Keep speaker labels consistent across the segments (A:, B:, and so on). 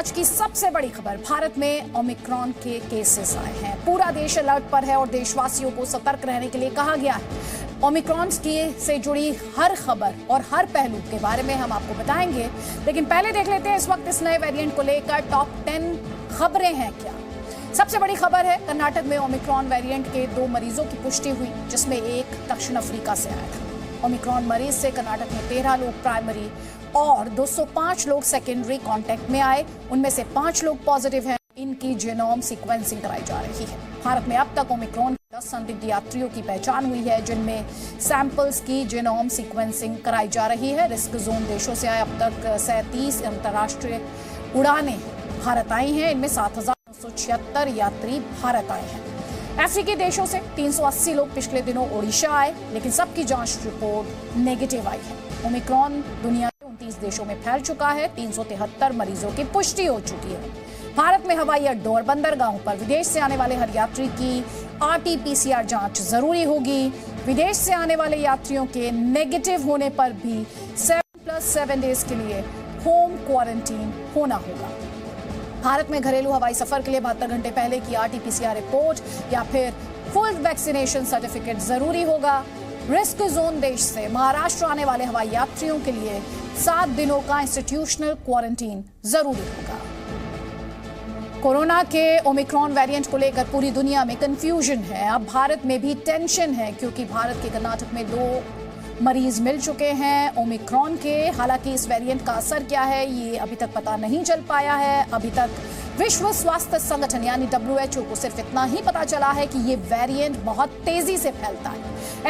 A: आज की सबसे बड़ी खबर, भारत में ओमिक्रॉन के केसेस आए हैं। पूरा देश अलर्ट पर है और देशवासियों को सतर्क रहने के लिए कहा गया है। ओमिक्रॉन से जुड़ी हर खबर और हर पहलू के बारे में हम आपको बताएंगे, लेकिन पहले देख लेते हैं इस वक्त इस नए वेरिएंट को लेकर टॉप 10 खबरें हैं क्या। सबसे बड़ी खबर है, कर्नाटक में ओमिक्रॉन वेरिएंट के 2 मरीजों की पुष्टि हुई, जिसमें एक दक्षिण अफ्रीका से आया था। ओमिक्रॉन मरीज से कर्नाटक में 13 लोग प्राइमरी और 205 लोग सेकेंडरी कांटेक्ट में आए। उनमें से 5 लोग पॉजिटिव हैं। इनकी जीनोम सीक्वेंसिंग कराई जा रही है। भारत में अब तक ओमिक्रॉन 10 संदिग्ध यात्रियों की पहचान हुई है, जिनमें सैंपल्स की जीनोम सीक्वेंसिंग कराई जा रही है। रिस्क जोन देशों से आए अब तक 37 अंतर्राष्ट्रीय उड़ानें भारत आई हैं। इनमें 7,976 यात्री भारत आए हैं। अफ्रीकी देशों से 380 लोग पिछले दिनों ओडिशा आए, लेकिन सबकी जांच रिपोर्ट नेगेटिव आई है। ओमिक्रॉन दुनिया के 29 देशों में फैल चुका है। 373 मरीजों की पुष्टि हो चुकी है। भारत में हवाई अड्डों और बंदरगाहों पर विदेश से आने वाले हर यात्री की RT-PCR जांच जरूरी होगी। विदेश से आने वाले यात्रियों के नेगेटिव होने पर भी 7+7 डेज के लिए होम क्वारंटीन होना होगा। भारत में घरेलू हवाई सफर के लिए 72 घंटे पहले की RT-PCR रिपोर्ट या फिर फुल वैक्सीनेशन सर्टिफिकेट जरूरी होगा। रिस्क जोन देश से महाराष्ट्र आने वाले हवाई यात्रियों के लिए 7 दिनों का इंस्टीट्यूशनल क्वारंटीन जरूरी होगा। कोरोना के ओमिक्रॉन वेरिएंट को लेकर पूरी दुनिया में कंफ्यूजन है। अब भारत में भी टेंशन है, क्योंकि भारत के कर्नाटक में 2 मरीज मिल चुके हैं ओमिक्रॉन के। हालांकि इस वेरिएंट का असर क्या है, ये अभी तक पता नहीं चल पाया है। अभी तक विश्व स्वास्थ्य संगठन यानी WHO को सिर्फ इतना ही पता चला है कि ये वेरिएंट बहुत तेजी से फैलता है।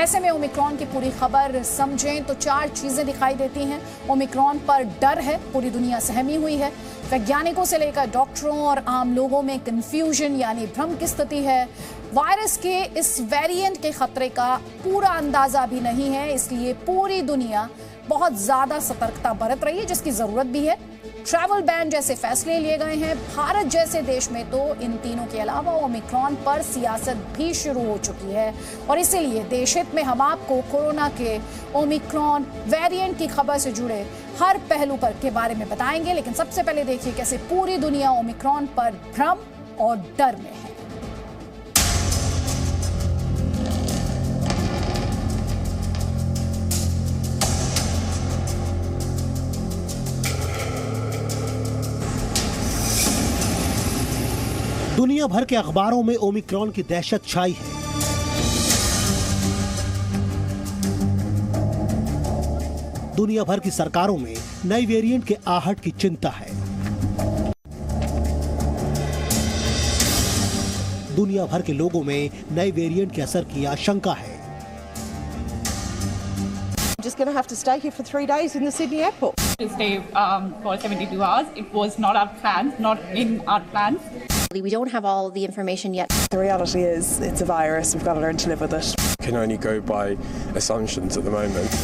A: ऐसे में ओमिक्रॉन की पूरी खबर समझें तो 4 चीजें दिखाई देती हैं। ओमिक्रॉन पर डर है, पूरी दुनिया सहमी हुई है। वैज्ञानिकों से लेकर डॉक्टरों और आम लोगों में कंफ्यूजन यानी भ्रम की स्थिति है। वायरस के इस वेरिएंट के खतरे का पूरा अंदाजा भी नहीं है, इसलिए पूरी दुनिया बहुत ज्यादा सतर्कता बरत रही है, जिसकी जरूरत भी है। ट्रैवल बैन जैसे फैसले लिए गए हैं। भारत जैसे देश में तो इन तीनों के अलावा ओमिक्रॉन पर सियासत भी शुरू हो चुकी है, और इसीलिए देश हित में हम आपको कोरोना के ओमिक्रॉन वेरिएंट की खबर से जुड़े हर पहलू पर के बारे में बताएंगे। लेकिन सबसे पहले देखिए कैसे पूरी दुनिया ओमिक्रॉन पर भ्रम और डर में है।
B: दुनिया भर के अखबारों में ओमिक्रॉन की दहशत छाई है। दुनिया भर की सरकारों में नए वेरिएंट के आहट की चिंता है। दुनिया भर के लोगों में नए वेरिएंट के असर की आशंका है।
C: Just going to have to stay here for 3 days in the Sydney airport.
D: To stay for 72 hours. It was not our plans, not in our plans.
E: We don't have all the information yet.
C: The reality is it's a virus. We've got to learn to live with it.
F: Can only go by assumptions at the moment.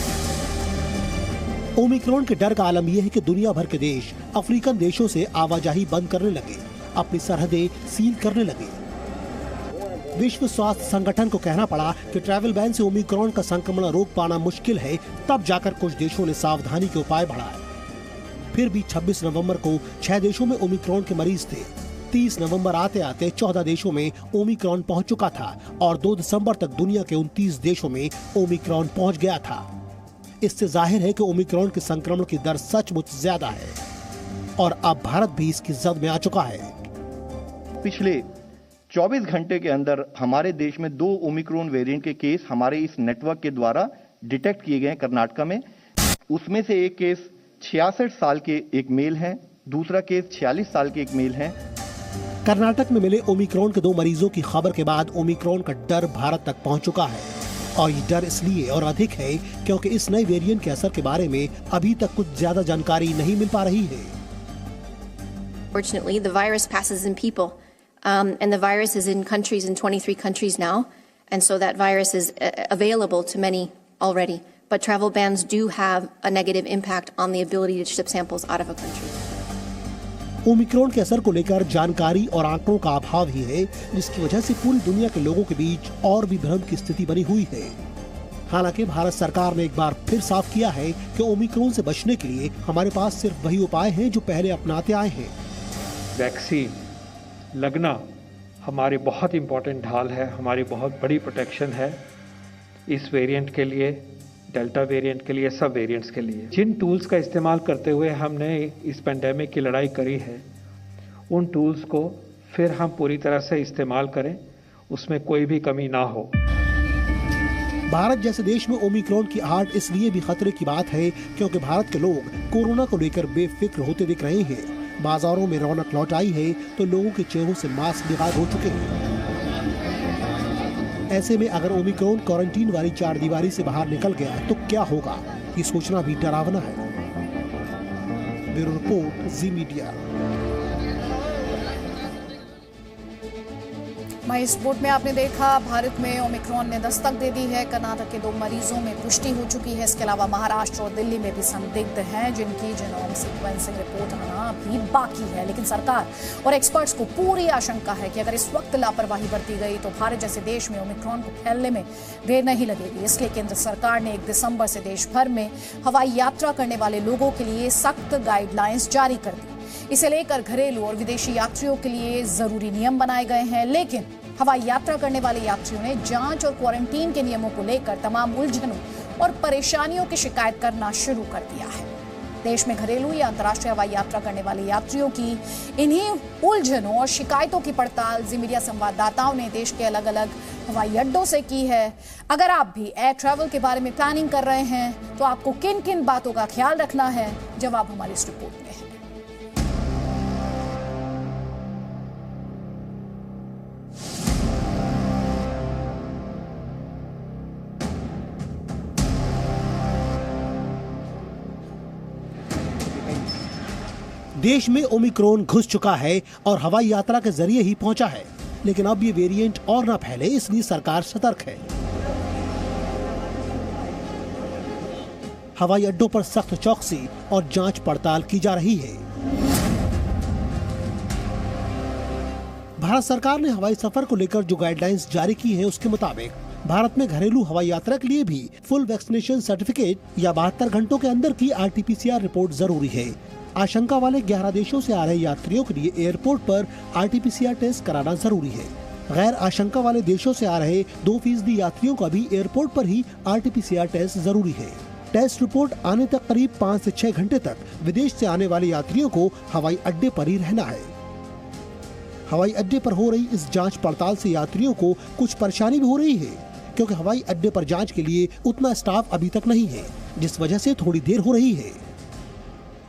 B: Omicron के डर का आलम यह है कि दुनिया भर के देश अफ्रीकन देशों से आवाजाही बंद करने लगे, अपनी सरहदें सील करने लगे। विश्व स्वास्थ्य संगठन को कहना पड़ा कि ट्रैवल बैन से ओमिक्रॉन का संक्रमण रोक पाना मुश्किल है। तब जाकर कुछ देशों ने सावधानी के उपाय बढ़ाए। फिर भी 26 नवंबर को 6 देशों में ओमिक्रॉन के मरीज थे। 30 नवंबर आते आते 14 देशों में ओमिक्रॉन पहुंच चुका था और 2 दिसंबर तक दुनिया के 29 देशों में ओमिक्रॉन पहुंच गया था। इससे जाहिर है कि ओमिक्रॉन के संक्रमण की दर सचमुच ज्यादा है और अब भारत भी इसकी जद में आ चुका है।
G: पिछले 24 घंटे के अंदर हमारे देश में 2 ओमिक्रॉन वेरिएंट के केस हमारे इस नेटवर्क के द्वारा डिटेक्ट किए गए हैं कर्नाटक में। उसमें से एक केस 66 साल के एक मेल है, दूसरा केस 46 साल के एक मेल है।
B: कर्नाटक में मिले ओमिक्रॉन के 2 मरीजों की खबर के बाद ओमिक्रॉन का डर भारत तक पहुंच चुका है, और ये डर इसलिए और अधिक है क्योंकि इस नए वेरिएंट के असर के बारे में अभी तक कुछ ज्यादा जानकारी नहीं मिल पा रही है।
E: Fortunately, the virus passes in people, and the virus is in countries, in 23 countries now, and so that virus is available to many already. But travel bans do have a negative impact on the ability to ship samples out of a country.
B: Omicron के असर को लेकर जानकारी और आंकड़ों का अभाव ही है, जिसकी वजह से पूरी दुनिया के लोगों के बीच और भी भ्रम की स्थिति बनी हुई है। हालांकि भारत सरकार ने एक बार फिर साफ किया है कि ओमिक्रॉन से बचने के लिए हमारे पास सिर्फ वही उपाय हैं जो पहले अपनाते आए हैं।
H: वैक्सीन लगना हमारी बहुत इम्पोर्टेंट ढाल है, हमारी बहुत बड़ी प्रोटेक्शन है इस वेरिएंट के लिए, डेल्टा वेरिएंट के लिए, सब वेरिएंट्स के लिए। जिन टूल्स का इस्तेमाल करते हुए हमने इस पेंडेमिक की लड़ाई करी है, उन टूल्स को फिर हम पूरी तरह से इस्तेमाल करें, उसमें कोई भी कमी ना हो।
B: भारत जैसे देश में ओमिक्रॉन की आहट इसलिए भी खतरे की बात है क्योंकि भारत के लोग कोरोना को लेकर बेफिक्र होते दिख रहे हैं। बाजारों में रौनक लौट आई है तो लोगों के चेहरों से मास्क भी गायब हो चुके हैं। ऐसे में अगर ओमिक्रॉन क्वारंटीन वाली चार दीवारी से बाहर निकल गया तो क्या होगा, ये सोचना भी डरावना है। ब्यूरो रिपोर्ट, जी मीडिया।
A: मई स्पोर्ट में आपने देखा भारत में ओमिक्रॉन ने दस्तक दे दी है। कर्नाटक के 2 मरीजों में पुष्टि हो चुकी है। इसके अलावा महाराष्ट्र और दिल्ली में भी संदिग्ध हैं जिनकी जीनोम सीक्वेंसिंग रिपोर्ट आना भी बाकी है। लेकिन सरकार और एक्सपर्ट्स को पूरी आशंका है कि अगर इस वक्त लापरवाही बरती गई तो भारत जैसे देश में ओमिक्रॉन को फैलने में देर नहीं लगेगी। इसलिए केंद्र सरकार ने 1 दिसंबर से देश भर में हवाई यात्रा करने वाले लोगों के लिए सख्त गाइडलाइंस जारी कर दी। इसे लेकर घरेलू और विदेशी यात्रियों के लिए जरूरी नियम बनाए गए हैं। लेकिन हवाई यात्रा करने वाले यात्रियों ने जांच और क्वारंटीन के नियमों को लेकर तमाम उलझनों और परेशानियों की शिकायत करना शुरू कर दिया है। देश में घरेलू या अंतर्राष्ट्रीय हवाई यात्रा करने वाले यात्रियों की इन्हीं उलझनों और शिकायतों की पड़ताल जी मीडिया संवाददाताओं ने देश के अलग अलग हवाई अड्डों से की है। अगर आप भी एयर ट्रैवल के बारे में प्लानिंग कर रहे हैं तो आपको किन किन बातों का ख्याल रखना है, जवाब हमारी इस रिपोर्ट में है।
B: देश में ओमिक्रॉन घुस चुका है और हवाई यात्रा के जरिए ही पहुंचा है, लेकिन अब ये वेरिएंट और न फैले, इसलिए सरकार सतर्क है। हवाई अड्डों पर सख्त चौकसी और जांच पड़ताल की जा रही है। भारत सरकार ने हवाई सफर को लेकर जो गाइडलाइंस जारी की है उसके मुताबिक भारत में घरेलू हवाई यात्रा के लिए भी फुल वैक्सीनेशन सर्टिफिकेट या 72 घंटों के अंदर की RT-PCR रिपोर्ट जरूरी है। आशंका वाले 11 देशों से आ रहे यात्रियों के लिए एयरपोर्ट पर RT-PCR टेस्ट कराना जरूरी है। गैर आशंका वाले देशों से आ रहे 2% यात्रियों का भी एयरपोर्ट पर ही RT-PCR टेस्ट जरूरी है। टेस्ट रिपोर्ट आने तक करीब 5 से 6 घंटे तक विदेश से आने वाले यात्रियों को हवाई अड्डे पर ही रहना है। हवाई अड्डे पर हो रही इस जांच पड़ताल से यात्रियों को कुछ परेशानी भी हो रही है, क्योंकि हवाई अड्डे पर जांच के लिए उतना स्टाफ अभी तक नहीं है, जिस वजह से थोड़ी देर हो रही है।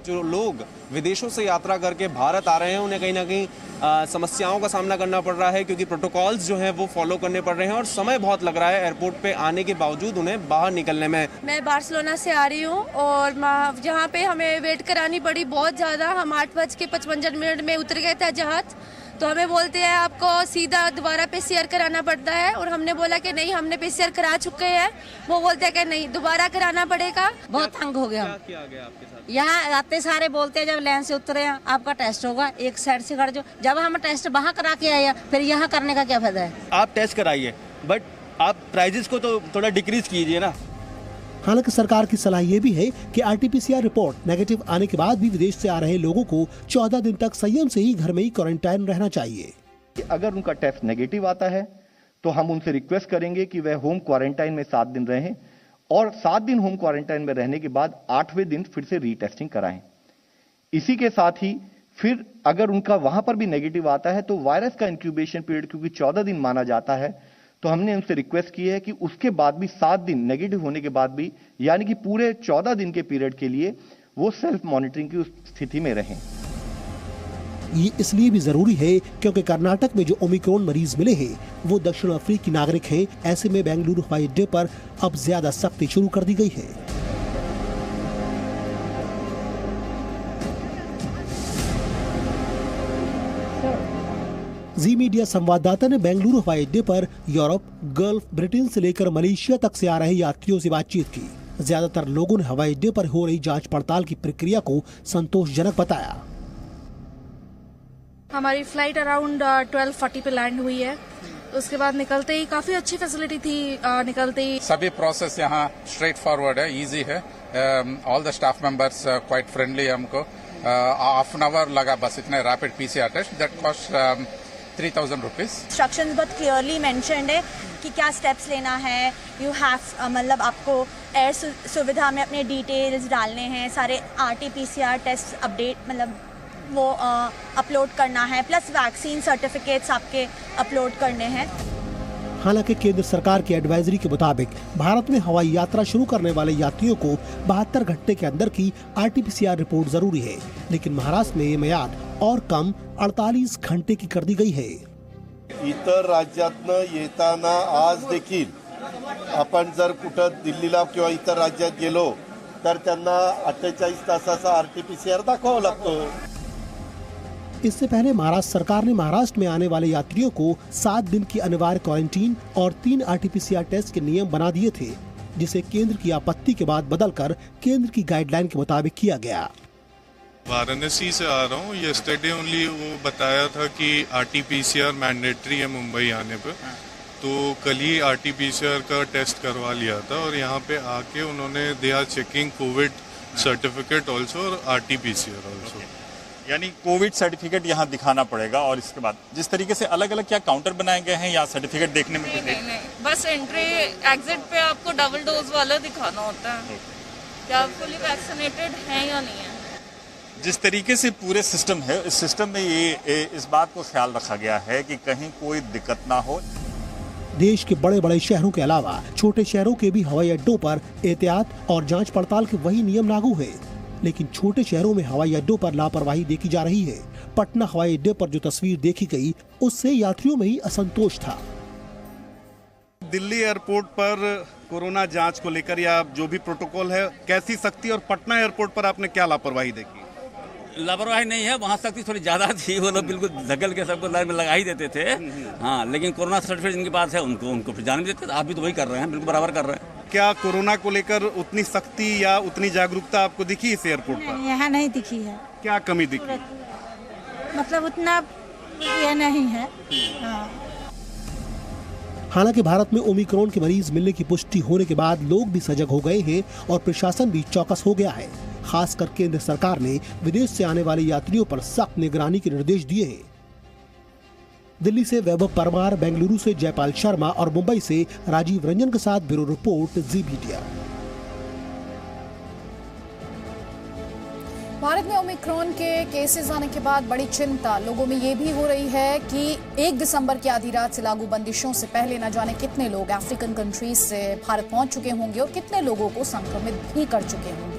I: जो लोग विदेशों से यात्रा करके भारत आ रहे हैं उन्हें कहीं ना कहीं समस्याओं का सामना करना पड़ रहा है, क्योंकि प्रोटोकॉल्स जो हैं वो फॉलो करने पड़ रहे हैं और समय बहुत लग रहा है एयरपोर्ट पे आने के बावजूद उन्हें बाहर निकलने में।
J: मैं बार्सिलोना से आ रही हूँ और जहाँ पे हमें वेट करानी पड़ी बहुत ज़्यादा। हम 8:55 में उतर गए थे जहाज, तो हमें बोलते हैं आपको सीधा दोबारा PCR कराना पड़ता है और हमने बोला कि नहीं, हमने PCR करा चुके हैं। वो बोलते हैं कि नहीं, दोबारा कराना पड़ेगा। बहुत तंग हो गया।
I: क्या किया गया आपके साथ?
J: यहाँ आते सारे बोलते हैं जब लाइन से उतरे हैं आपका टेस्ट होगा, एक साइड से खड़े जो। जब हम टेस्ट वहाँ करा के आए फिर यहाँ करने का क्या फायदा है?
I: आप टेस्ट कराइए, बट आप प्राइजेस को तो थोड़ा डिक्रीज कीजिए ना।
B: हालांकि सरकार की सलाह ये भी है कि RT-PCR रिपोर्ट नेगेटिव आने के बाद भी विदेश से आ रहे लोगों को 14 दिन तक संयम से ही घर में ही क्वारंटाइन रहना चाहिए।
G: अगर उनका टेस्ट नेगेटिव आता है तो हम उनसे रिक्वेस्ट करेंगे कि वह होम क्वारंटाइन में 7 दिन रहें और 7 दिन होम क्वारंटाइन में रहने के बाद 8वें दिन फिर से रीटेस्टिंग कराएं। इसी के साथ ही फिर अगर उनका वहां पर भी नेगेटिव आता है तो वायरस का इंक्यूबेशन पीरियड क्योंकि 14 दिन माना जाता है, तो हमने उनसे रिक्वेस्ट की है कि उसके बाद भी 7 दिन नेगेटिव होने के बाद भी, यानी कि पूरे 14 दिन के पीरियड के लिए वो सेल्फ मॉनिटरिंग की उस स्थिति में रहें।
B: ये इसलिए भी जरूरी है क्योंकि कर्नाटक में जो ओमिक्रॉन मरीज मिले हैं वो दक्षिण अफ्रीकी नागरिक हैं। ऐसे में बेंगलुरु हवाई अड्डे पर अब ज्यादा सख्ती शुरू कर दी गई है। जी मीडिया संवाददाता ने बेंगलुरु हवाई अड्डे पर यूरोप, गल्फ, ब्रिटेन से लेकर मलेशिया तक से आ रहे यात्रियों से बातचीत की। ज्यादातर लोगों ने हवाई अड्डे पर हो रही जांच पड़ताल की प्रक्रिया को संतोषजनक बताया।
K: हमारी फ्लाइट अराउंड 12:40 पे लैंड हुई है। उसके बाद निकलते ही काफी अच्छी फैसिलिटी थी। निकलते ही
L: सभी प्रोसेस यहाँ स्ट्रेट फॉरवर्ड है, इजी है। All the staff members quite friendly हमको हाफ एन आवर लगा बस इतना rapid PCR test that cost 3,000 rupees.
M: Instructions बहुत क्लियरली मेंशन्ड है कि क्या स्टेप्स लेना है। यू हैव मतलब आपको एयर सुविधा में अपने डिटेल्स डालने हैं, सारे RT-PCR टेस्ट अपडेट मतलब वो अपलोड करना है, प्लस वैक्सीन सर्टिफिकेट्स आपके अपलोड करने हैं।
B: हालांकि केंद्र सरकार की एडवाइजरी के मुताबिक भारत में हवाई यात्रा शुरू करने वाले यात्रियों को 72 घंटे के अंदर की RT-PCR रिपोर्ट जरूरी है, लेकिन महाराष्ट्र में ये मियाद और कम 48 घंटे की कर दी गई है।
N: इतर राज्यातनं येताना आज देखील आपण जर कुठं दिल्लीला किंवा इतर राज्यात गेलो तर त्यांना 48 तासाचा RT-PCR दाखवावा लागतो।
B: इससे पहले महाराष्ट्र सरकार ने महाराष्ट्र में आने वाले यात्रियों को 7 दिन की अनिवार्य क्वारंटीन और 3 RT-PCR टेस्ट के नियम बना दिए थे, जिसे केंद्र की आपत्ति के बाद बदलकर केंद्र की गाइडलाइन के मुताबिक किया गया।
O: वाराणसी से आ रहा हूँ। यस्टरडे ओनली वो बताया था कि RT-PCR मैंडेटरी है मुंबई आने पे, तो कल ही RT-PCR का टेस्ट करवा लिया था और यहाँ पे आके उन्होंने they are checking covid certificate also और RT-PCR ऑल्सो।
P: यानी कोविड सर्टिफिकेट यहाँ दिखाना पड़ेगा और इसके बाद जिस तरीके से अलग अलग क्या काउंटर बनाए गए हैं या सर्टिफिकेट देखने में
Q: नहीं, बस एंट्री एग्जिट पे आपको डबल डोज वाला दिखाना होता है कि आप फुली वैक्सीनेटेड हैं या नहीं है।
P: जिस तरीके से पूरे सिस्टम है, इस सिस्टम में ये इस बात को ख्याल रखा गया है कि कहीं कोई दिक्कत ना हो।
B: देश के बड़े बड़े शहरों के अलावा छोटे शहरों के भी हवाई अड्डों पर एहतियात और जांच पड़ताल के वही नियम लागू है, लेकिन छोटे शहरों में हवाई अड्डों पर लापरवाही देखी जा रही है। पटना हवाई अड्डे पर जो तस्वीर देखी गई, उससे यात्रियों में ही असंतोष था।
R: दिल्ली एयरपोर्ट पर कोरोना जांच को लेकर या जो भी प्रोटोकॉल है, कैसी सख्ती, और पटना एयरपोर्ट पर आपने क्या लापरवाही देखी?
S: लापरवाही नहीं है, वहाँ सख्ती थोड़ी ज़्यादा थी। वो लोग बिल्कुल धकेल के सबको लाइन में लगा ही देते थे। हाँ, लेकिन कोरोना सर्टिफिकेट जिनके पास है उनको फिर जाने देते थे। आप भी तो वही कर रहे हैं, बिल्कुल बराबर कर रहे हैं।
R: क्या कोरोना को लेकर उतनी सख्ती या उतनी जागरूकता आपको दिखी इस एयरपोर्ट पर?
T: यहाँ नहीं दिखी है।
R: क्या कमी दिखी?
T: मतलब उतना ये नहीं है। हाँ।
B: हालांकि भारत में ओमिक्रॉन के मरीज मिलने की पुष्टि होने के बाद लोग भी सजग हो गए हैं और प्रशासन भी चौकस हो गया है। खासकर केंद्र सरकार ने विदेश से आने वाले यात्रियों पर सख्त निगरानी के निर्देश दिए हैं। दिल्ली से वैभव परमार, बेंगलुरु से जयपाल शर्मा और मुंबई से राजीव रंजन के साथ ब्यूरो रिपोर्ट, जी मीडिया।
A: भारत में ओमिक्रॉन के केसेस आने के बाद बड़ी चिंता लोगों में ये भी हो रही है कि 1 दिसंबर की आधी रात से लागू बंदिशों से पहले न जाने कितने लोग अफ्रीकन कंट्रीज से भारत पहुंच चुके होंगे और कितने लोगों को संक्रमित भी कर चुके होंगे।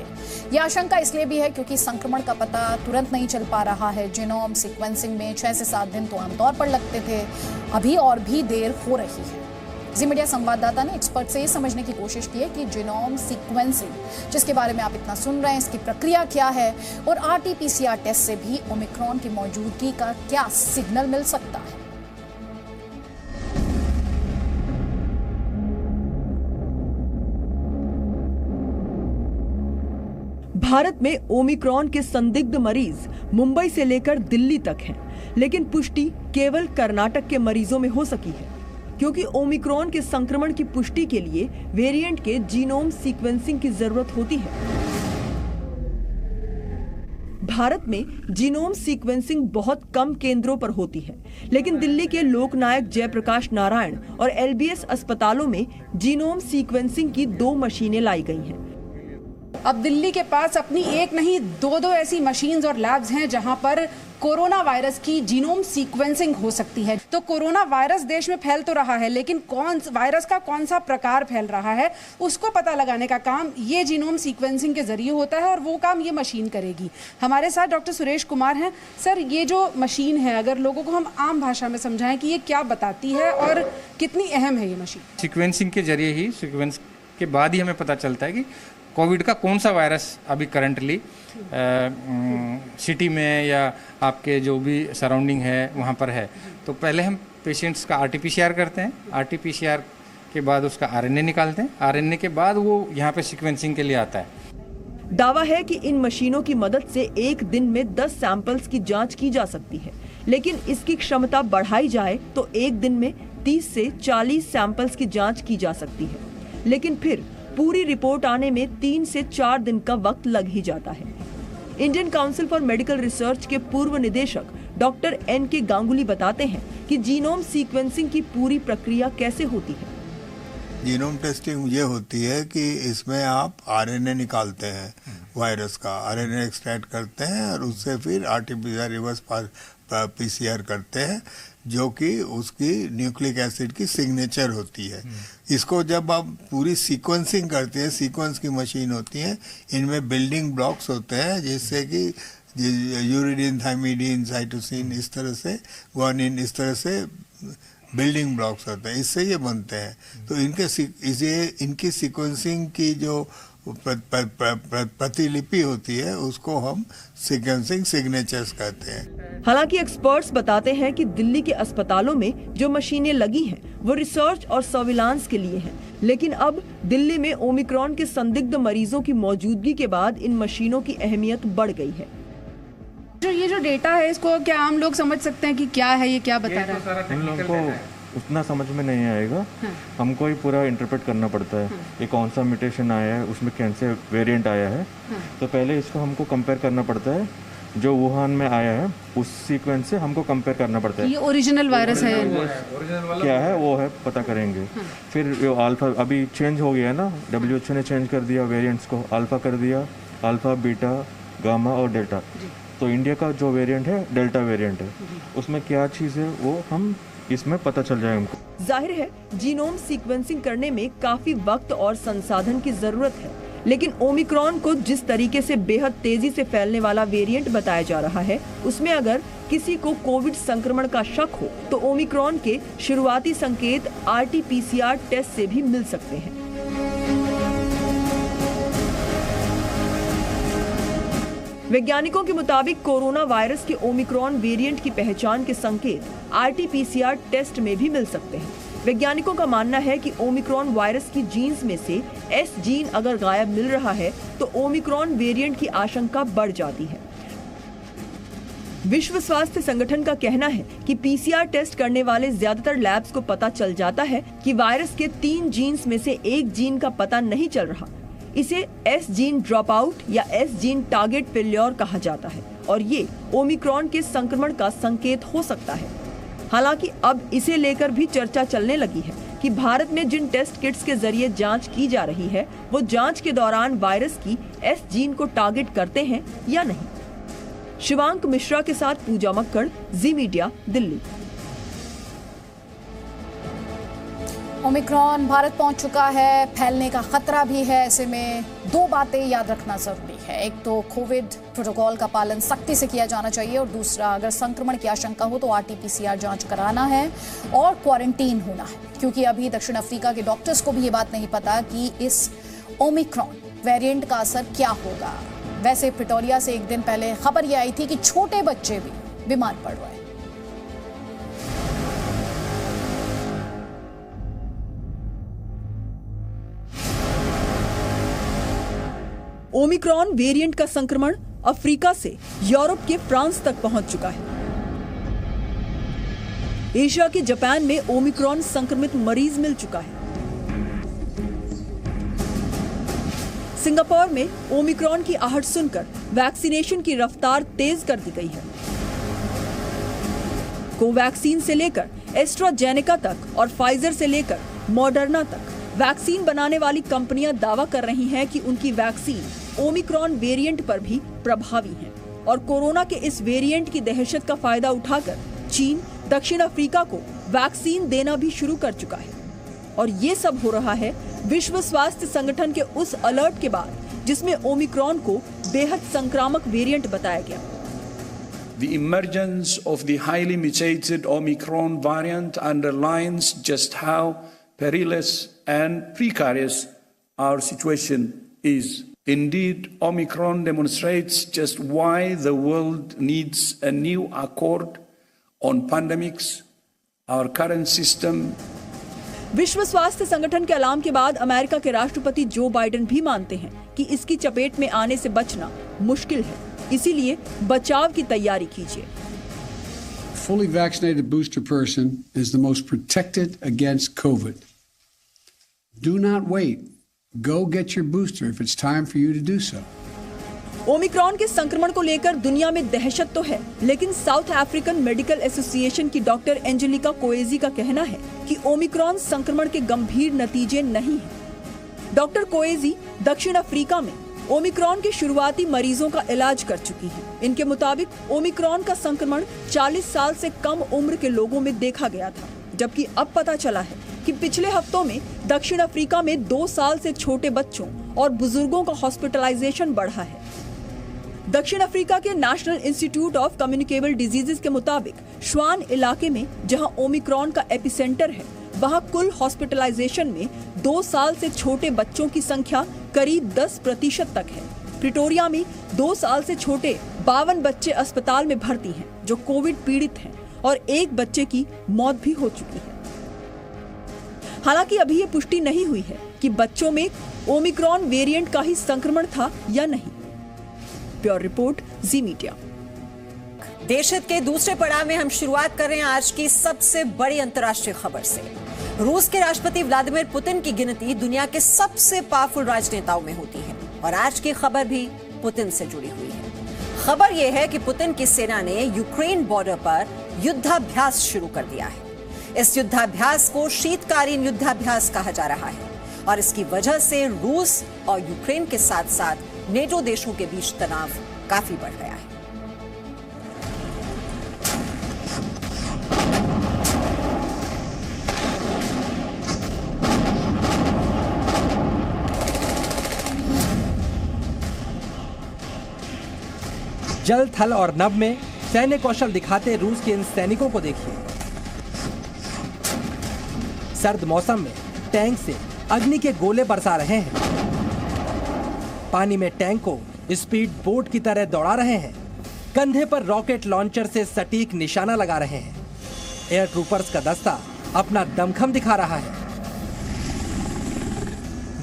A: यह आशंका इसलिए भी है क्योंकि संक्रमण का पता तुरंत नहीं चल पा रहा है। जीनोम सीक्वेंसिंग में 6 से 7 दिन तो आमतौर पर लगते थे, अभी और भी देर हो रही है। जी मीडिया संवाददाता ने एक्सपर्ट से ये समझने की कोशिश की है कि जीनोम सीक्वेंसिंग, जिसके बारे में आप इतना सुन रहे हैं, इसकी प्रक्रिया क्या है और RT-PCR टेस्ट से भी ओमिक्रॉन की मौजूदगी का क्या सिग्नल मिल सकता है।
U: भारत में ओमिक्रॉन के संदिग्ध मरीज मुंबई से लेकर दिल्ली तक हैं, लेकिन पुष्टि केवल कर्नाटक के मरीजों में हो सकी है, क्योंकि ओमिक्रॉन के संक्रमण की पुष्टि के लिए वेरिएंट के जीनोम सीक्वेंसिंग की जरूरत होती है। भारत में जीनोम सीक्वेंसिंग बहुत कम केंद्रों पर होती है, लेकिन दिल्ली के लोकनायक जयप्रकाश नारायण और LBS अस्पतालों में जीनोम सीक्वेंसिंग की 2 मशीनें लाई गई हैं।
V: अब दिल्ली के पास अपनी एक नहीं 2 ऐसी मशीन्स और लैब्स हैं जहां पर कोरोना वायरस की जीनोम सीक्वेंसिंग हो सकती है। तो कोरोना वायरस देश में फैल तो रहा है, लेकिन वायरस का कौन सा प्रकार फैल रहा है उसको पता लगाने का काम ये जीनोम सीक्वेंसिंग के जरिए होता है और वो काम ये मशीन करेगी। हमारे साथ डॉक्टर सुरेश कुमार हैं। सर, ये जो मशीन है, अगर लोगों को हम आम भाषा में समझाएं कि ये क्या बताती है और कितनी अहम है ये मशीन?
W: सीक्वेंसिंग के जरिए ही, सीक्वेंस के बाद ही हमें पता चलता है कि कोविड का कौन सा वायरस अभी करंटली सिटी में या आपके जो भी सराउंडिंग है वहाँ पर है। तो पहले हम पेशेंट्स का RT-PCR करते हैं, RT-PCR के बाद उसका RNA निकालते हैं, RNA के बाद वो यहाँ पे सीक्वेंसिंग के लिए आता है।
U: दावा है कि इन मशीनों की मदद से एक दिन में 10 सैंपल्स की जांच की जा सकती है, लेकिन इसकी क्षमता बढ़ाई जाए तो एक दिन में 30 से 40 सैंपल्स की जांच की जा सकती है, लेकिन फिर पूरी रिपोर्ट आने में 3 से 4 दिन का वक्त लग ही जाता है। Indian council for medical research के पूर्व निदेशक डॉक्टर N.K. गांगुली बताते हैं कि जीनोम सीक्वेंसिंग की पूरी प्रक्रिया कैसे होती है।
C: जीनोम टेस्टिंग ये होती है कि इसमें आप आरएनए निकालते हैं, वायरस का आरएनए एक्सट्रैक्ट करते हैं और उससे फिर आरटीपीसीआर रिवर्स पीसीआर करते हैं, जो कि उसकी न्यूक्लिक एसिड की सिग्नेचर होती है। इसको जब आप पूरी सीक्वेंसिंग करते हैं, सीक्वेंस की मशीन होती है, इनमें बिल्डिंग ब्लॉक्स होते हैं, जिससे कि यूरिडीन, थाइमिडीन, साइटोसिन, इस तरह से ग्वानिन, इस तरह से बिल्डिंग ब्लॉक्स होते हैं, इससे ये बनते हैं। तो इनकी सीक्वेंसिंग की जो प्रतिलिपि होती है उसको हम सीक्वेंसिंग सिग्नेचर्स कहते हैं।
U: हालांकि एक्सपर्ट्स बताते हैं कि दिल्ली के अस्पतालों में जो मशीनें लगी हैं वो रिसर्च और सर्विलांस के लिए हैं, लेकिन अब दिल्ली में ओमिक्रॉन के संदिग्ध मरीजों की मौजूदगी के बाद इन मशीनों की अहमियत बढ़ गई है।
V: ये जो डेटा है, इसको क्या आम लोग समझ सकते हैं कि क्या है, ये क्या बता रहा है?
D: हम लोगों को उतना समझ में नहीं आएगा, हमको ही पूरा इंटरप्रेट करना पड़ता है। ये कौन सा म्यूटेशन आया है, उसमें कौन से वेरिएंट आया है, तो पहले इसको हमको कंपेयर करना पड़ता है। जो वुहान में आया है उस सीक्वेंस से हमको कंपेयर करना पड़ता है।
V: ये ओरिजिनल वायरस है,
D: क्या है वो है पता करेंगे। फिर जो अल्फा अभी चेंज हो गया ना, WHO ने चेंज कर दिया वेरिएंट्स को, अल्फा कर दिया, अल्फा, बीटा, गामा और डेल्टा। तो इंडिया का जो वेरिएंट है डेल्टा वेरिएंट है, उसमें क्या चीज़ है वो हम इसमें पता चल जाए हमको।
U: जाहिर है जीनोम सीक्वेंसिंग करने में काफी वक्त और संसाधन की जरूरत है, लेकिन ओमिक्रॉन को जिस तरीके से बेहद तेजी से फैलने वाला वेरिएंट बताया जा रहा है, उसमें अगर किसी को कोविड संक्रमण का शक हो तो ओमिक्रॉन के शुरुआती संकेत RT-PCR टेस्ट से भी मिल सकते हैं। वैज्ञानिकों के मुताबिक कोरोना वायरस के ओमिक्रॉन वेरिएंट की पहचान के संकेत RT-PCR टेस्ट में भी मिल सकते हैं। वैज्ञानिकों का मानना है कि ओमिक्रॉन वायरस की जीन्स में से S जीन अगर गायब मिल रहा है तो ओमिक्रॉन वेरिएंट की आशंका बढ़ जाती है। विश्व स्वास्थ्य संगठन का कहना है कि PCR टेस्ट करने वाले ज्यादातर लैब्स को पता चल जाता है कि वायरस के 3 जीन्स में से एक जीन का पता नहीं चल रहा। इसे S जीन ड्रॉप आउट या S जीन टारगेट फेल्योर कहा जाता है और ये ओमिक्रॉन के संक्रमण का संकेत हो सकता है। हालांकि अब इसे लेकर भी चर्चा चलने लगी है कि भारत में जिन टेस्ट किट्स के जरिए जांच की जा रही है वो जांच के दौरान वायरस की S जीन को टारगेट करते हैं या नहीं। शिवांक मिश्रा के साथ पूजा मक्कड़, जी मीडिया, दिल्ली।
A: ओमिक्रॉन भारत पहुंच चुका है, फैलने का खतरा भी है। ऐसे में 2 बातें याद रखना जरूरी है। एक तो कोविड प्रोटोकॉल का पालन सख्ती से किया जाना चाहिए और दूसरा अगर संक्रमण की आशंका हो तो RT-PCR जांच कराना है और क्वारंटीन होना है, क्योंकि अभी दक्षिण अफ्रीका के डॉक्टर्स को भी ये बात नहीं पता कि इस ओमिक्रॉन वेरिएंट का असर क्या होगा। वैसे प्रिटोरिया से एक दिन पहले खबर ये आई थी कि छोटे बच्चे भी बीमार पड़ रहे हैं।
U: ओमिक्रॉन वेरिएंट का संक्रमण अफ्रीका से यूरोप के फ्रांस तक पहुंच चुका है। एशिया के जापान में ओमिक्रॉन संक्रमित मरीज मिल चुका है। सिंगापुर में ओमिक्रॉन की आहट सुनकर वैक्सीनेशन की रफ्तार तेज कर दी गई है। कोवैक्सीन से लेकर एस्ट्राजेनेका तक और फाइजर से लेकर मॉडर्ना तक वैक्सीन बनाने वाली कंपनियां दावा कर रही हैं कि उनकी वैक्सीन ओमिक्रॉन वेरिएंट पर भी प्रभावी है और कोरोना के इस वेरिएंट की दहशत का फायदा उठाकर चीन दक्षिण अफ्रीका को वैक्सीन देना भी शुरू कर चुका है। और ये सब हो रहा है विश्व स्वास्थ्य संगठन के उस अलर्ट के बाद जिसमें ओमिक्रॉन को बेहद संक्रामक वेरिएंट बताया गया।
F: The emergence of the highly mutated Omicron variant underlines just how perilous and precarious our situation is. Indeed, Omicron demonstrates just why the world needs a new accord on pandemics. Our current system.
U: विश्व स्वास्थ्य संगठन के alarm के बाद America के राष्ट्रपति Joe Biden भी मानते हैं कि इसकी चपेट में आने से बचना मुश्किल है, इसीलिए बचाव की तैयारी कीजिए।
X: Fully vaccinated booster person is the most protected against COVID. Do not wait. Go get your booster if it's time for you to do so.
U: Omicron के संक्रमण को लेकर दुनिया में दहशत तो है, लेकिन साउथ अफ्रीकन मेडिकल एसोसिएशन की डॉक्टर एंजेलिका कोएजी का कहना है कि ओमिक्रॉन संक्रमण के गंभीर नतीजे नहीं हैं। डॉक्टर कोएजी दक्षिण अफ्रीका में ओमिक्रॉन के शुरुआती मरीजों का इलाज कर चुकी हैं। इनके मुताबिक ओमिक्रॉन का संक्रमण 40 साल से कम उम्र के लोगों में देखा गया था, जबकि अब पता चला है कि पिछले हफ्तों में दक्षिण अफ्रीका में 2 साल से छोटे बच्चों और बुजुर्गों का हॉस्पिटलाइजेशन बढ़ा है। दक्षिण अफ्रीका के national institute of communicable diseases के मुताबिक श्वान इलाके में जहां ओमिक्रॉन का एपिसेंटर है, वहां कुल हॉस्पिटलाइजेशन में 2 साल से छोटे बच्चों की संख्या करीब 10% तक है। प्रिटोरिया में 2 साल से छोटे 52 बच्चे अस्पताल में भर्ती हैं, जो कोविड पीड़ित हैं, और एक बच्चे की मौत भी हो चुकी है। हालांकि अभी ये पुष्टि नहीं हुई है कि बच्चों में ओमिक्रॉन वेरिएंट का ही संक्रमण था या नहीं। प्योर रिपोर्ट, जी मीडिया।
E: देश हित के दूसरे पड़ाव में हम शुरुआत कर रहे हैं आज की सबसे बड़ी अंतर्राष्ट्रीय खबर से। रूस के राष्ट्रपति व्लादिमीर पुतिन की गिनती दुनिया के सबसे पावरफुल राजनेताओं में होती है और आज की खबर भी पुतिन से जुड़ी हुई है। खबर यह है कि पुतिन की सेना ने यूक्रेन बॉर्डर पर युद्धाभ्यास शुरू कर दिया है। इस युद्धाभ्यास को शीतकालीन युद्धाभ्यास कहा जा रहा है और इसकी वजह से रूस और यूक्रेन के साथ साथ नेटो देशों के बीच तनाव काफी बढ़ गया है।
H: जल, थल और नभ में सैन्य कौशल दिखाते रूस के इन सैनिकों को देखिए। सर्द मौसम में टैंक से अग्नि के गोले बरसा रहे हैं, पानी में टैंक को स्पीड बोट की तरह दौड़ा रहे हैं, कंधे पर रॉकेट लॉन्चर से सटीक निशाना लगा रहे हैं। एयर ट्रूपर्स का दस्ता अपना दमखम दिखा रहा है।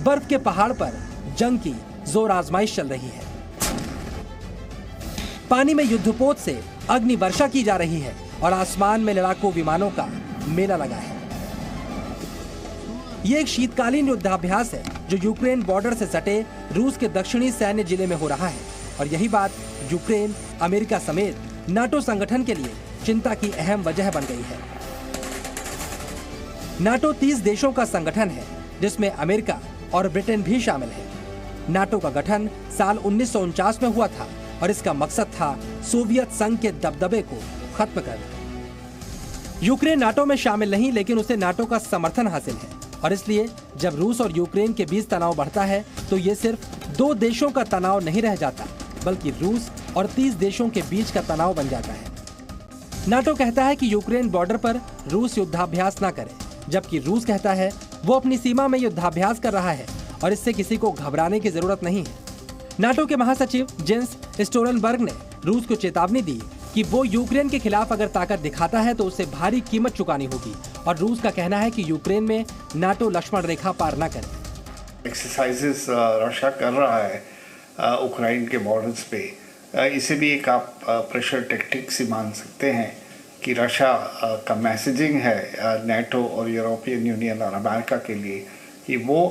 H: बर्फ के पहाड़ पर जंग की जोर आजमाइश चल रही है। पानी में युद्धपोत से अग्नि वर्षा की जा रही है और आसमान में लड़ाकू विमानों का मेला लगा है। ये एक शीतकालीन युद्धाभ्यास है जो यूक्रेन बॉर्डर से सटे रूस के दक्षिणी सैन्य जिले में हो रहा है और यही बात यूक्रेन, अमेरिका समेत नाटो संगठन के लिए चिंता की अहम वजह बन गई है। नाटो 30 देशों का संगठन है जिसमें अमेरिका और ब्रिटेन भी शामिल है। नाटो का गठन साल 1949 में हुआ था और इसका मकसद था सोवियत संघ के दबदबे को खत्म करना। यूक्रेन नाटो में शामिल नहीं, लेकिन उसे नाटो का समर्थन हासिल है और इसलिए जब रूस और यूक्रेन के बीच तनाव बढ़ता है तो ये सिर्फ 2 देशों का तनाव नहीं रह जाता, बल्कि रूस और 30 देशों के बीच का तनाव बन जाता है। नाटो कहता है कि यूक्रेन बॉर्डर पर रूस युद्धाभ्यास न करे, जबकि रूस कहता है वो अपनी सीमा में युद्धाभ्यास कर रहा है और इससे किसी को घबराने की जरूरत नहीं है। नाटो के महासचिव जेंस स्टोलनबर्ग ने रूस को चेतावनी दी कि वो यूक्रेन के खिलाफ अगर ताकत दिखाता है तो उसे भारी कीमत चुकानी होगी और रूस का कहना है कि यूक्रेन में नाटो लक्ष्मण रेखा पार न करे।
I: एक्सरसाइजेस रशिया कर रहा है उक्रेन के बॉर्डर्स पे, इसे भी एक आप प्रेशर टैक्टिक्स ही मान सकते हैं कि रशिया का मैसेजिंग है नाटो और यूरोपियन यूनियन और अमेरिका के लिए कि वो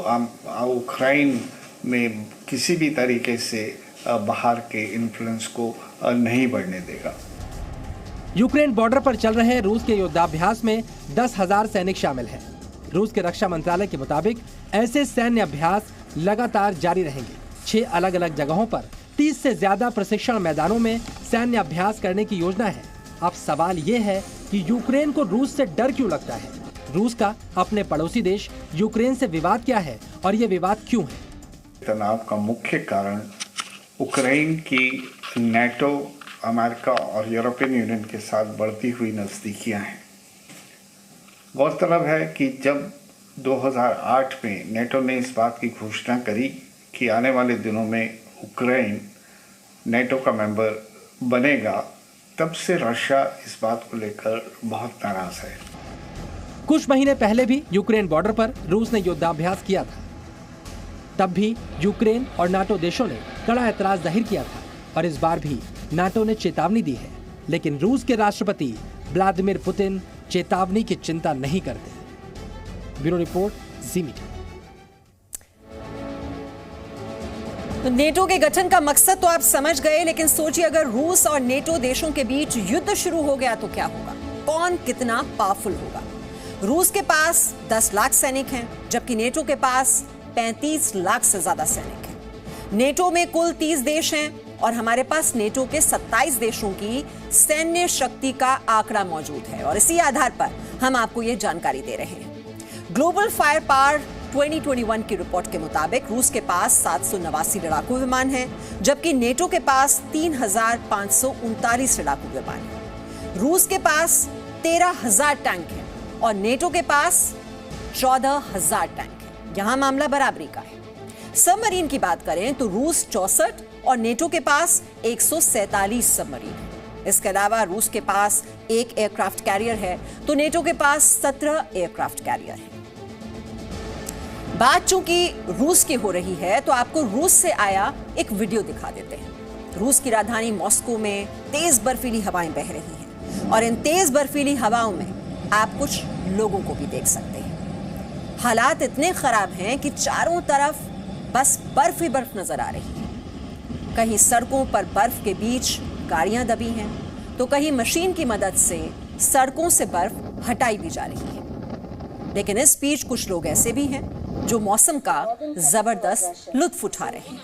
I: उक्रेन में किसी भी तरीके से बाहर के इन्फ्लुएंस को नहीं बढ़ने देगा।
H: यूक्रेन बॉर्डर पर चल रहे रूस के युद्धाभ्यास में 10,000 सैनिक शामिल हैं। रूस के रक्षा मंत्रालय के मुताबिक ऐसे सैन्य अभ्यास लगातार जारी रहेंगे। 6 अलग अलग जगहों पर 30 से ज्यादा प्रशिक्षण मैदानों में सैन्य अभ्यास करने की योजना है। अब सवाल ये है कि यूक्रेन को रूस से डर क्यों लगता है? रूस का अपने पड़ोसी देश यूक्रेन से विवाद क्या है और ये विवाद क्यों है?
I: तनाव का मुख्य कारण उक्रेन की नाटो, अमेरिका और यूरोपियन यूनियन के साथ बढ़ती हुई नज़दीकियां हैं। गौरतलब है कि जब 2008 में नाटो ने इस बात की घोषणा करी कि आने वाले दिनों में उक्रेन नाटो का मेंबर बनेगा, तब से रशिया इस बात को लेकर बहुत नाराज है।
H: कुछ महीने पहले भी यूक्रेन बॉर्डर पर रूस ने युद्धाभ्यास किया था। तब भी यूक्रेन और नाटो देशों ने कड़ा ऐतराज जाहिर किया था और इस बार भी नाटो ने चेतावनी दी है, लेकिन रूस के राष्ट्रपति व्लादिमीर पुतिन चेतावनी की चिंता नहीं करते। ब्यूरो रिपोर्ट, जी मीडिया।
E: तो नेटो के गठन का मकसद तो आप समझ गए, लेकिन सोचिए अगर रूस और नेटो देशों के बीच युद्ध शुरू हो गया तो क्या होगा? कौन कितना पावरफुल होगा? रूस के पास 10 लाख सैनिक हैं, जबकि नेटो के पास 35 लाख से ज्यादा सैनिक हैं। नेटो में कुल 30 देश हैं और हमारे पास नेटो के 27 देशों की सैन्य शक्ति का आंकड़ा मौजूद है और इसी आधार पर हम आपको ये जानकारी दे रहे हैं। ग्लोबल फायर पावर 2021 की रिपोर्ट के मुताबिक रूस के पास 789 लड़ाकू विमान हैं, जबकि नेटो के पास 3539 लड़ाकू विमान हैं। रूस के पास 13,000 टैंक हैं और नेटो के पास 14,000 टैंक हैं। यहां मामला बराबरी का है। सबमरीन की बात करें तो रूस 64 और नेटो के पास 147 सबमरीन है। इसके अलावा रूस के पास 1 एयरक्राफ्ट कैरियर है तो नेटो के पास 17 एयरक्राफ्ट कैरियर है। बात चूंकि रूस की हो रही है तो आपको रूस से आया एक वीडियो दिखा देते हैं। रूस की राजधानी मॉस्को में तेज बर्फीली हवाएं बह रही हैं और इन तेज बर्फीली हवाओं में आप कुछ लोगों को भी देख सकते हैं। हालात इतने खराब हैं कि चारों तरफ बस बर्फ ही बर्फ नजर आ रही है। कहीं सड़कों पर बर्फ के बीच गाड़ियां दबी हैं तो कहीं मशीन की मदद से सड़कों से बर्फ हटाई भी जा रही है। लेकिन इस बीच कुछ लोग ऐसे भी हैं जो मौसम का जबरदस्त लुत्फ उठा रहे हैं।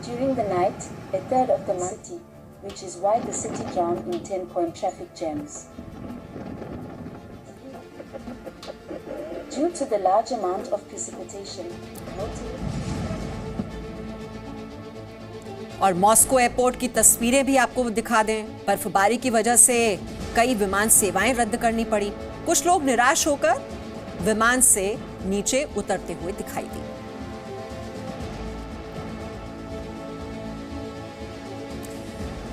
G: During the night, a third of the city, which is why the city drowned in 10-point traffic jams. Due to the large amount of precipitation,
E: और मॉस्को एयरपोर्ट की तस्वीरें भी आपको दिखा दें। बर्फबारी की वजह से कई विमान सेवाएं रद्द करनी पड़ी। कुछ लोग निराश होकर विमान से नीचे उतरते हुए दिखाई दिए।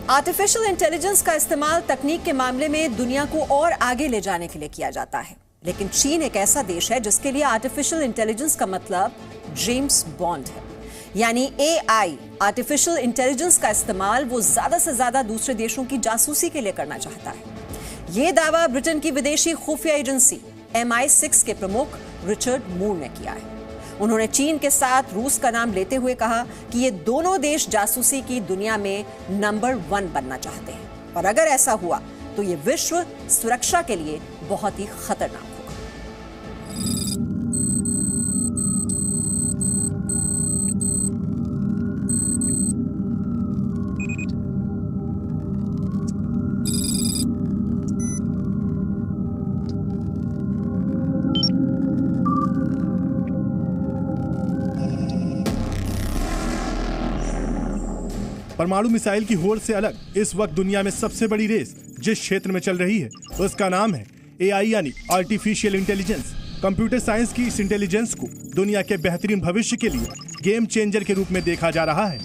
E: आर्टिफिशियल इंटेलिजेंस का इस्तेमाल तकनीक के मामले में दुनिया को और आगे ले जाने के लिए किया जाता है, लेकिन चीन एक ऐसा देश है जिसके लिए आर्टिफिशियल इंटेलिजेंस का मतलब जेम्स बॉन्ड है। यानी AI, आर्टिफिशियल इंटेलिजेंस का इस्तेमाल वो ज्यादा से ज्यादा दूसरे देशों की जासूसी के लिए करना चाहता है। ये दावा ब्रिटेन की विदेशी खुफिया एजेंसी MI6 के प्रमुख रिचर्ड मूर ने किया है। उन्होंने चीन के साथ रूस का नाम लेते हुए कहा कि ये दोनों देश जासूसी की दुनिया में नंबर 1 बनना चाहते हैं और अगर ऐसा हुआ तो ये विश्व सुरक्षा के लिए बहुत ही खतरनाक होगा।
J: परमाणु मिसाइल की होड़ से अलग इस वक्त दुनिया में सबसे बड़ी रेस जिस क्षेत्र में चल रही है उसका नाम है AI यानी आर्टिफिशियल इंटेलिजेंस। कंप्यूटर साइंस की इस इंटेलिजेंस को दुनिया के बेहतरीन भविष्य के लिए गेम चेंजर के रूप में देखा जा रहा है।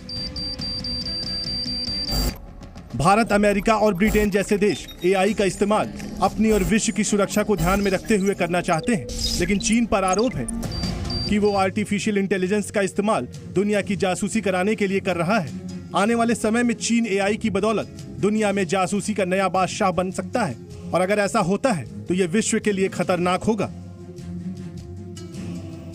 J: भारत, अमेरिका और ब्रिटेन जैसे देश AI का इस्तेमाल अपनी और विश्व की सुरक्षा को ध्यान में रखते हुए करना चाहते हैं, लेकिन चीन पर आरोप है कि वो आर्टिफिशियल इंटेलिजेंस का इस्तेमाल दुनिया की जासूसी कराने के लिए कर रहा है। आने वाले समय में चीन AI की बदौलत दुनिया में जासूसी का नया बादशाह बन सकता है और अगर ऐसा होता है तो यह विश्व के लिए खतरनाक होगा।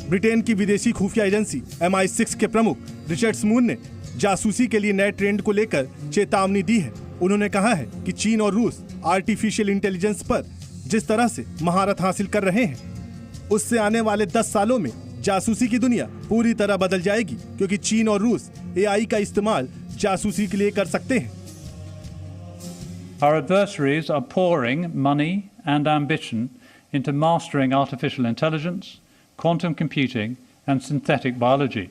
J: ब्रिटेन की विदेशी खुफिया एजेंसी MI6 के प्रमुख रिचर्ड मूर ने जासूसी के लिए नए ट्रेंड को लेकर चेतावनी दी है। उन्होंने कहा है कि चीन और रूस आर्टिफिशियल इंटेलिजेंस पर जिस तरह से महारत हासिल कर रहे हैं उससे आने वाले 10 सालों में जासूसी की दुनिया पूरी तरह बदल जाएगी, क्योंकि चीन और रूस AI का इस्तेमाल जासूसी के लिए कर सकते हैं।
K: Our adversaries are pouring money and ambition into mastering artificial intelligence, quantum computing and synthetic biology,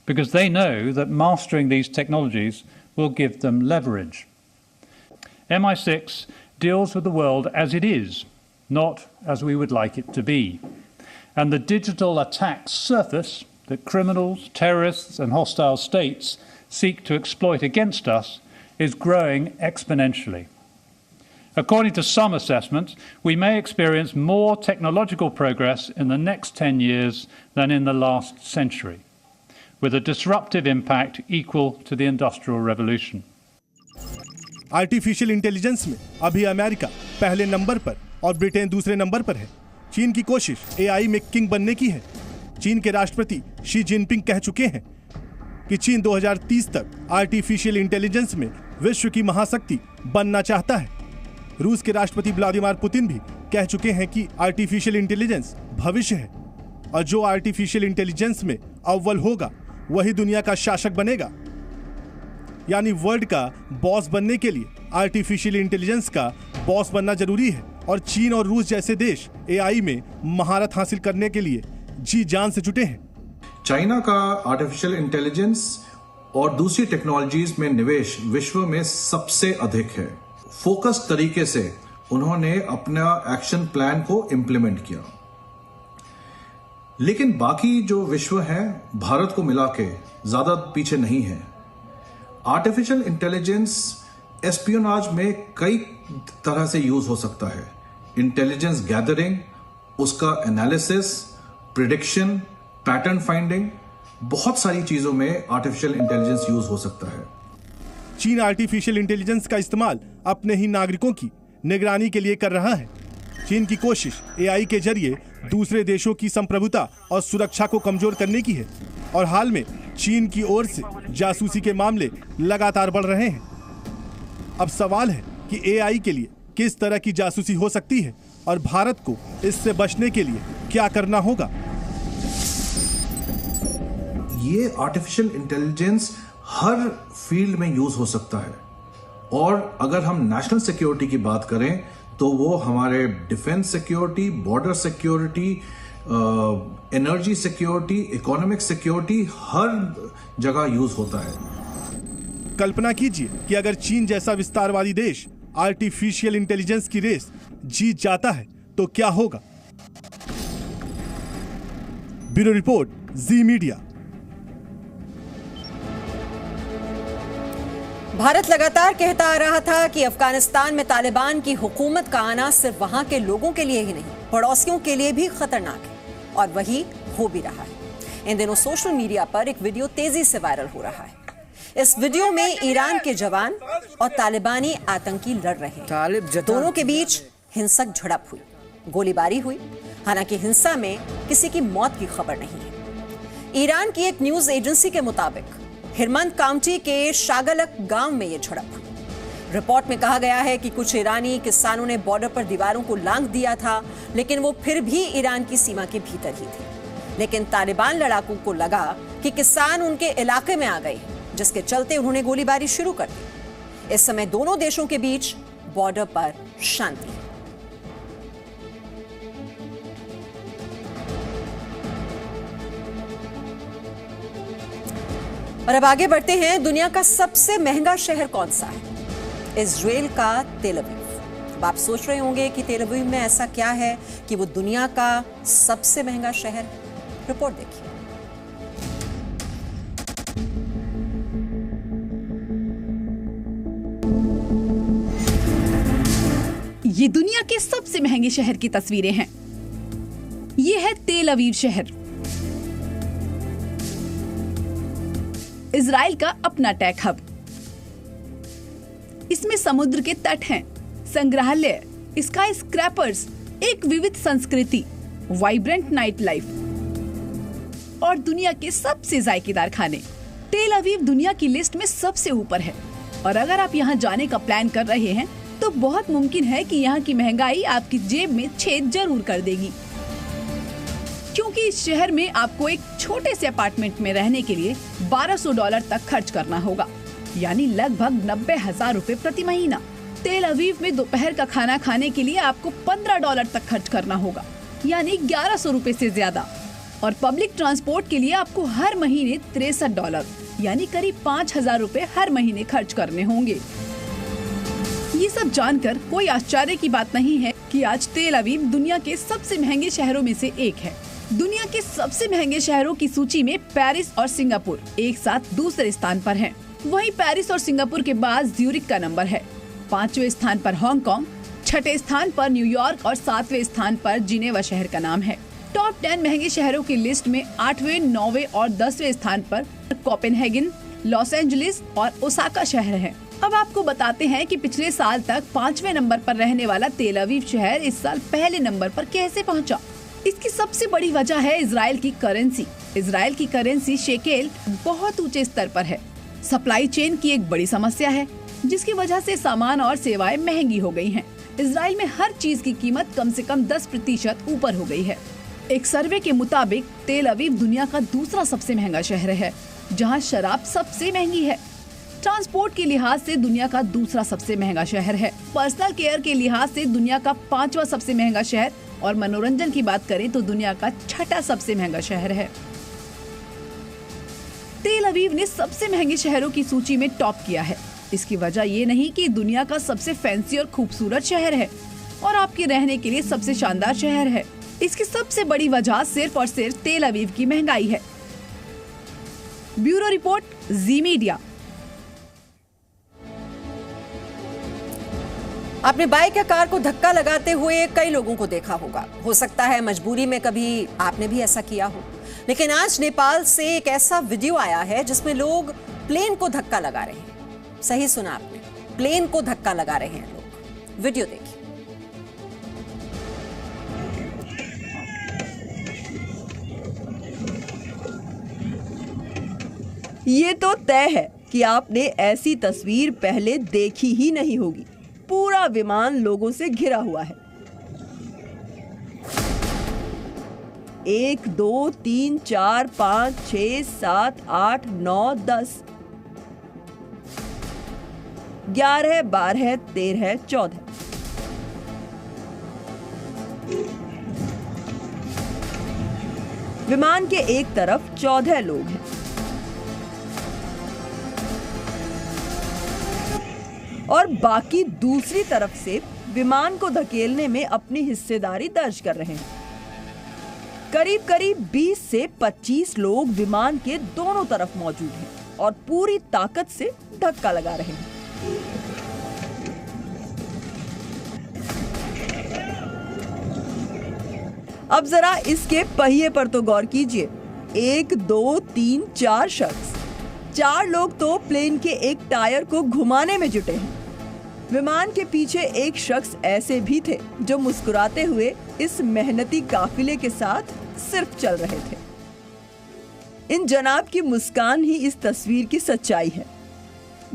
K: because they know that mastering these technologies will give them leverage. MI6 deals with the world as it is, not as we would like it to be. And the digital attack surface that criminals, terrorists and hostile states seek to exploit against us is growing exponentially. According to some assessments, we may experience more technological progress in the next 10 years than in the last century, with a disruptive impact equal to the Industrial Revolution.
J: Artificial intelligence में अभी America पहले number पर और Britain दूसरे number पर है। चीन की कोशिश एआई में किंग बनने की है। चीन के राष्ट्रपति शी जिनपिंग कह चुके हैं कि चीन 2030 तक आर्टिफिशियल इंटेलिजेंस में विश्व की महाशक्ति बनना चाहता है। रूस के राष्ट्रपति व्लादिमीर पुतिन भी कह चुके हैं कि आर्टिफिशियल इंटेलिजेंस भविष्य है और जो आर्टिफिशियल इंटेलिजेंस में अव्वल होगा वही दुनिया का शासक बनेगा। यानी वर्ल्ड का बॉस बनने के लिए आर्टिफिशियल इंटेलिजेंस का बॉस बनना जरूरी है और चीन और रूस जैसे देश एआई में महारत हासिल करने के लिए जी जान से जुटे हैं।
L: चाइना का आर्टिफिशियल इंटेलिजेंस और दूसरी टेक्नोलॉजीज में निवेश विश्व में सबसे अधिक है। फोकस तरीके से उन्होंने अपना एक्शन प्लान को इम्प्लीमेंट किया, लेकिन बाकी जो विश्व है भारत को मिला के ज्यादा पीछे नहीं है। आर्टिफिशियल इंटेलिजेंस एस्पियोनाज में कई तरह से यूज हो सकता है। इंटेलिजेंस गैदरिंग, उसका एनालिसिस, प्रिडिक्शन, पैटर्न फाइंडिंग, बहुत सारी चीजों में आर्टिफिशियल इंटेलिजेंस यूज हो सकता है।
J: चीन आर्टिफिशियल इंटेलिजेंस का इस्तेमाल अपने ही नागरिकों की निगरानी के लिए कर रहा है। चीन की कोशिश एआई के जरिए दूसरे देशों की संप्रभुता और सुरक्षा को कमजोर करने की है और हाल में चीन की ओर से जासूसी के मामले लगातार बढ़ रहे हैं। अब सवाल है कि एआई के लिए किस तरह की जासूसी हो सकती है और भारत को इससे बचने के लिए क्या करना होगा।
L: ये आर्टिफिशियल इंटेलिजेंस हर फील्ड में यूज हो सकता है और अगर हम नेशनल सिक्योरिटी की बात करें तो वो हमारे defence security, border security, energy security, economic security, हर जगह यूज होता है।
J: कल्पना कीजिए कि अगर चीन जैसा विस्तारवादी देश आर्टिफिशियल इंटेलिजेंस की रेस जीत जाता है तो क्या होगा। ब्यूरो रिपोर्ट, जी मीडिया।
E: भारत लगातार कहता आ रहा था कि अफगानिस्तान में तालिबान की हुकूमत का आना सिर्फ वहां के लोगों के लिए ही नहीं, पड़ोसियों के लिए भी खतरनाक है और वही हो भी रहा है। इन दिनों सोशल मीडिया पर एक वीडियो तेजी से वायरल हो रहा है। इस वीडियो में ईरान के जवान और तालिबानी आतंकी लड़ रहे हैं। दोनों के बीच हिंसक झड़प हुई, गोलीबारी हुई। हालांकि हिंसा में किसी की मौत की खबर नहीं है। ईरान की एक न्यूज एजेंसी के मुताबिक हिरमंद काउंटी के शागलक गांव में यह झड़प हुई। रिपोर्ट में कहा गया है कि कुछ ईरानी किसानों ने बॉर्डर पर दीवारों को लांघ दिया था, लेकिन वो फिर भी ईरान की सीमा के भीतर ही थे। लेकिन तालिबान लड़ाकों को लगा कि किसान उनके इलाके में आ गए, जिसके चलते उन्होंने गोलीबारी शुरू कर दी। इस समय दोनों देशों के बीच बॉर्डर पर शांति है। और अब आगे बढ़ते हैं। दुनिया का सबसे महंगा शहर कौन सा है? इजराइल का तेल अवीव। अब आप सोच रहे होंगे कि तेल अवीव में ऐसा क्या है कि वो दुनिया का सबसे महंगा शहर है। रिपोर्ट देखिए।
M: ये दुनिया के सबसे महंगे शहर की तस्वीरें हैं। ये है तेल अवीव शहर। इजराइल का अपना टेक हब। इसमें समुद्र के तट हैं, संग्रहालय, स्काई स्क्रैपर्स, एक विविध संस्कृति, वाइब्रेंट नाइट लाइफ और दुनिया के सबसे जायकेदार खाने। तेल अवीव दुनिया की लिस्ट में सबसे ऊपर है और अगर आप यहाँ जाने का प्लान कर रहे हैं तो बहुत मुमकिन है कि यहाँ की महंगाई आपकी जेब में छेद जरूर कर देगी, क्योंकि इस शहर में आपको एक छोटे से अपार्टमेंट में रहने के लिए $1200 तक खर्च करना होगा, यानी लगभग 90,000 रुपए प्रति महीना। तेल अवीव में दोपहर का खाना खाने के लिए आपको $15 तक खर्च करना होगा, यानी 1100 रुपए से ज्यादा। और पब्लिक ट्रांसपोर्ट के लिए आपको हर महीने $63, यानी करीब 5,000 रुपए हर महीने खर्च करने होंगे। ये सब जानकर कोई आश्चर्य की बात नहीं है कि आज तेल अवीव दुनिया के सबसे महंगे शहरों में से एक है। दुनिया के सबसे महंगे शहरों की सूची में पेरिस और सिंगापुर एक साथ दूसरे स्थान पर हैं। वहीं पेरिस और सिंगापुर के बाद ज्यूरिख का नंबर है। 5वें स्थान पर हांगकांग, 6ठे स्थान पर न्यूयॉर्क और 7वें स्थान पर जिनेवा शहर का नाम है। टॉप 10 महंगे शहरों की लिस्ट में 8वें, 9वें और 10वें स्थान पर कोपेनहेगन, लॉस एंजलिस और ओसाका शहर है। अब आपको बताते हैं कि पिछले साल तक 5वें नंबर पर रहने वाला तेल अवीव शहर इस साल पहले नंबर पर कैसे पहुंचा। इसकी सबसे बड़ी वजह है इजराइल की करेंसी। इजराइल की करेंसी शेकेल बहुत ऊंचे स्तर पर है। सप्लाई चेन की एक बड़ी समस्या है, जिसकी वजह से सामान और सेवाएं महंगी हो गई हैं। इजराइल में हर चीज की कीमत कम से कम 10% ऊपर हो गई है। एक सर्वे के मुताबिक तेल अवीव दुनिया का दूसरा सबसे महंगा शहर है, जहां शराब सबसे महंगी है। ट्रांसपोर्ट के लिहाज से दुनिया का दूसरा सबसे महंगा शहर है। पर्सनल केयर के लिहाज से दुनिया का 5वां सबसे महंगा शहर, और मनोरंजन की बात करें तो दुनिया का 6ठा सबसे महंगा शहर है। तेल अवीव ने सबसे महंगे शहरों की सूची में टॉप किया है। इसकी वजह ये नहीं कि दुनिया का सबसे फैंसी और खूबसूरत शहर है और आपके रहने के लिए सबसे शानदार शहर है। इसकी सबसे बड़ी वजह सिर्फ और सिर्फ तेल अवीव की महंगाई है। ब्यूरो रिपोर्ट, जी मीडिया।
E: आपने बाइक या कार को धक्का लगाते हुए कई लोगों को देखा होगा। हो सकता है मजबूरी में कभी आपने भी ऐसा किया हो। लेकिन आज नेपाल से एक ऐसा वीडियो आया है जिसमें लोग प्लेन को धक्का लगा रहे हैं। सही सुना आपने, प्लेन को धक्का लगा रहे हैं लोग। वीडियो देखिए।
U: ये तो तय है कि आपने ऐसी तस्वीर पहले देखी ही नहीं होगी। पूरा विमान लोगों से घिरा हुआ है। 1 2 3 4 5 6 7 8 9 10 11 12 13 14। विमान के एक तरफ 14 लोग हैं और बाकी दूसरी तरफ से विमान को धकेलने में अपनी हिस्सेदारी दर्ज कर रहे हैं। करीब 20 से 25 लोग विमान के दोनों तरफ मौजूद हैं और पूरी ताकत से धक्का लगा रहे हैं। अब जरा इसके पहिए पर तो गौर कीजिए। 1 2 3 4 शख्स, 4 लोग तो प्लेन के एक टायर को घुमाने में जुटे हैं। विमान के पीछे एक शख्स ऐसे भी थे जो मुस्कुराते हुए इस मेहनती काफिले के साथ सिर्फ चल रहे थे। इन जनाब की मुस्कान ही इस तस्वीर की सच्चाई है।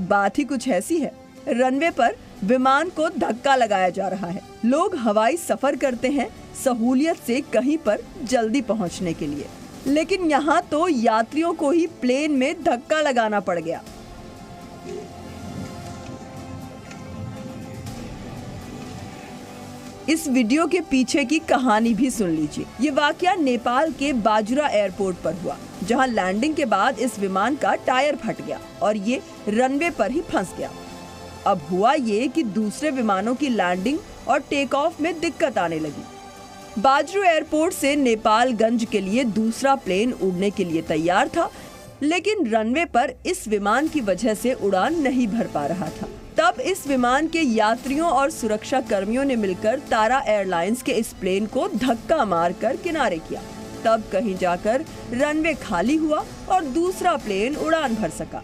U: बात ही कुछ ऐसी है। रनवे पर विमान को धक्का लगाया जा रहा है। लोग हवाई सफर करते हैं सहूलियत से कहीं पर जल्दी पहुंचने के लिए, लेकिन यहाँ तो यात्रियों को ही प्लेन में धक्का लगाना पड़ गया। इस वीडियो के पीछे की कहानी भी सुन लीजिए। ये वाकया नेपाल के बाजुरा एयरपोर्ट पर हुआ, जहां लैंडिंग के बाद इस विमान का टायर फट गया और ये रनवे पर ही फंस गया। अब हुआ ये कि दूसरे विमानों की लैंडिंग और टेक ऑफ में दिक्कत आने लगी। बाजुरा एयरपोर्ट से नेपालगंज के लिए दूसरा प्लेन उड़ने के लिए तैयार था, लेकिन रनवे पर इस विमान की वजह से उड़ान नहीं भर पा रहा था। तब इस विमान के यात्रियों और सुरक्षा कर्मियों ने मिलकर तारा एयरलाइंस के इस प्लेन को धक्का मारकर किनारे किया। तब कहीं जाकर रनवे खाली हुआ और दूसरा प्लेन उड़ान भर सका।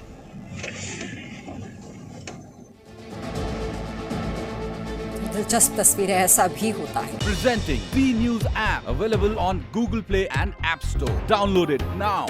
E: दिलचस्प तस्वीर है, ऐसा भी होता है।
N: Presenting B News app available on Google Play and App Store. Download it now.